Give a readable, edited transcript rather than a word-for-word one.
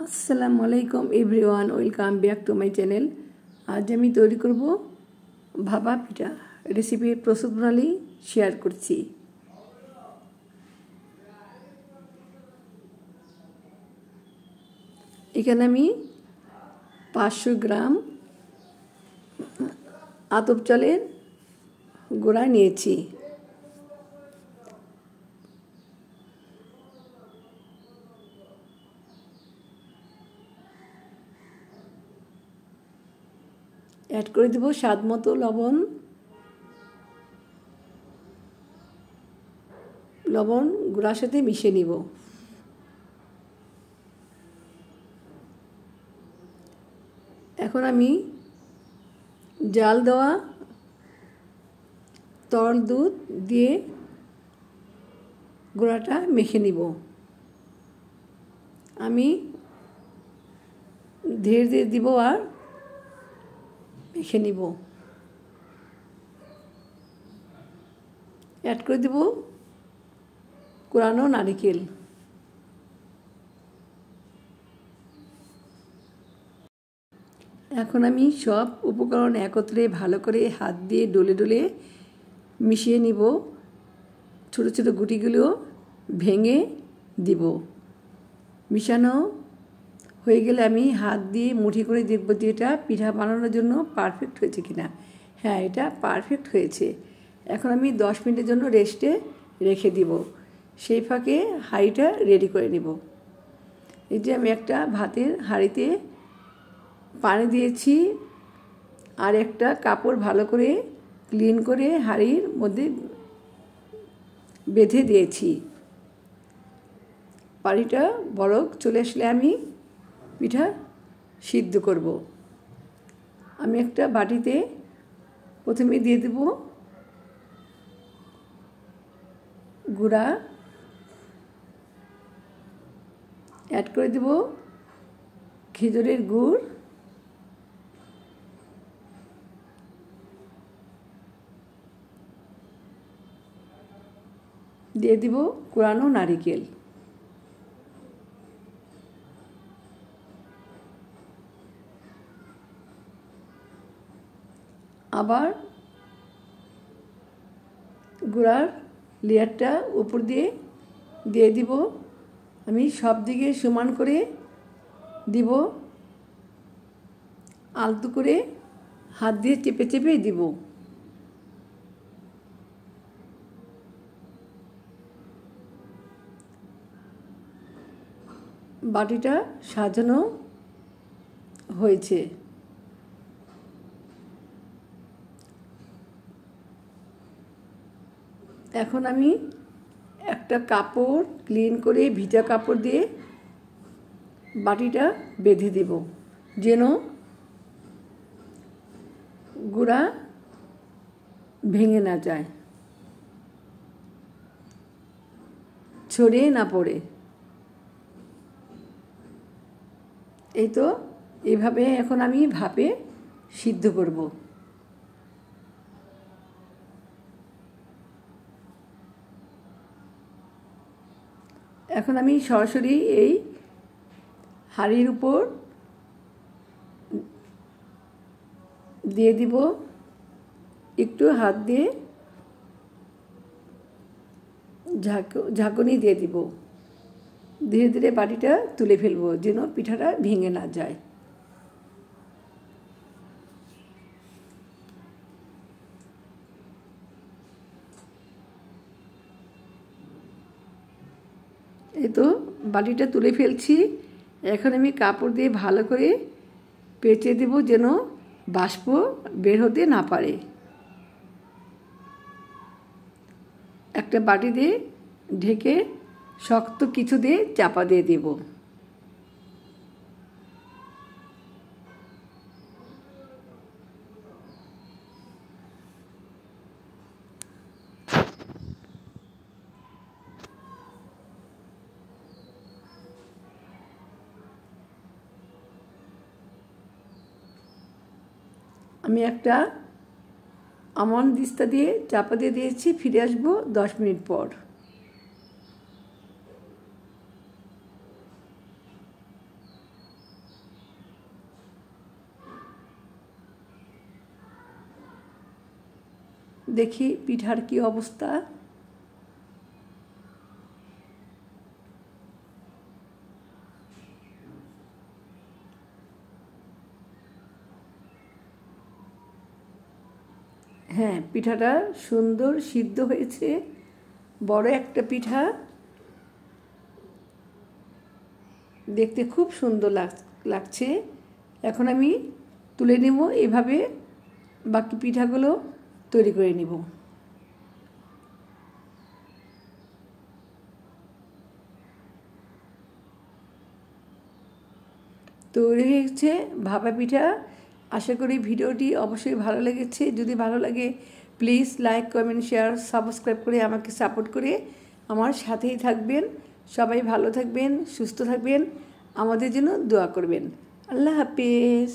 আসসালামু আলাইকুম everyone, welcome back to my channel. আজ আমি তৈরি করব ভাপা পিঠা। রেসিপির প্রস্তুত প্রণালী শেয়ার করছি। এখানে আমি 500 গ্রাম আতপ চালের গুঁড়া নিয়েছি। অ্যাড করে দেব স্বাদ মতো লবণ। গুঁড়ার সাথে মিশিয়ে নিব। এখন আমি জাল দেওয়া তরল দুধ দিয়ে গুঁড়াটা মেখে নিব। আমি ধীরে ধীরে দিব আর মেখে নিব। অ্যাড করে দেব কোরানো নারকেল। এখন আমি সব উপকরণ একত্রে ভালো করে হাত দিয়ে ডলে ডলে মিশিয়ে নিব। ছোট ছোট গুটিগুলো ভেঙে দিব। মিশানো হয়ে গেলে আমি হাত দিয়ে মুঠি করে দেখব যে এটা পিঠা বানানোর জন্য পারফেক্ট হয়েছে কিনা। হ্যাঁ, এটা পারফেক্ট হয়েছে। এখন আমি 10 মিনিটের জন্য রেস্টে রেখে দিব। সেই ফাঁকে হাঁড়িটা রেডি করে নিব। এই যে আমি একটা ভাতের হাঁড়িতে পানি দিয়েছি আর একটা কাপড় ভালো করে ক্লিন করে হাঁড়ির মধ্যে বেঁধে দিয়েছি। পানিটা বরফ চলে আসলে আমি পিঠা সিদ্ধ করব। আমি একটা বাটিতে প্রথমে দিয়ে দেব গুঁড়া, অ্যাড করে দেব খেজুরের গুড়, দিয়ে দিব কোরানো নারকেল। আবার গুঁড়ার লেয়ারটা উপর দিয়ে দিব। আমি সব দিকে সমান করে দিব। আলতো করে হাত দিয়ে চেপে চেপে দিব। বাটিটা সাজানো হয়েছে। এখন আমি একটা কাপড় ক্লিন করে ভিজা কাপড় দিয়ে বাটিটা বেঁধে দেব, যেন গুঁড়া ভেঙে না যায়, ছড়িয়ে না পড়ে। এই তো এইভাবে এখন আমি ভাপে সিদ্ধ করব। এখন আমি সরাসরি এই হাঁড়ির উপর দিয়ে দিব। একটু হাত দিয়ে ঝাঁকুনি দিয়ে দিব। ধীরে ধীরে বাটিটা তুলে ফেলবো যেন পিঠাটা ভেঙে না যায়। এই তো বাটিটা তুলে ফেলছি। এখন আমি কাপড় দিয়ে ভালো করে পেঁচে দেব যেন বাষ্প বের হতে না পারে। একটা বাটি দিয়ে ঢেকে শক্ত কিছু দিয়ে চাপা দিয়ে দেব। আমি একটা আমন্ড দিস্তা দিয়ে চাপা দিয়ে দিয়েছি। ফিরে আসবো 10 মিনিট পর। দেখি পিঠার কি অবস্থা। হ্যাঁ, পিঠাটা সুন্দর সিদ্ধ হয়েছে, বড় একটা পিঠা, দেখতে খুব সুন্দর লাগছে। এখন আমি তুলে নেব, এভাবে বাকি পিঠাগুলো তৈরি করে নেব। তৈরি হয়েছে ভাপা পিঠা। আশা করি ভিডিওটি অবশ্যই ভালো লেগেছে। যদি ভালো লাগে please like, comment, share, subscribe করে আমাকে সাপোর্ট করে আমার সাথেই থাকবেন। সবাই ভালো থাকবেন, সুস্থ থাকবেন, আমাদের জন্য দোয়া করবেন। আল্লাহ হাফেজ।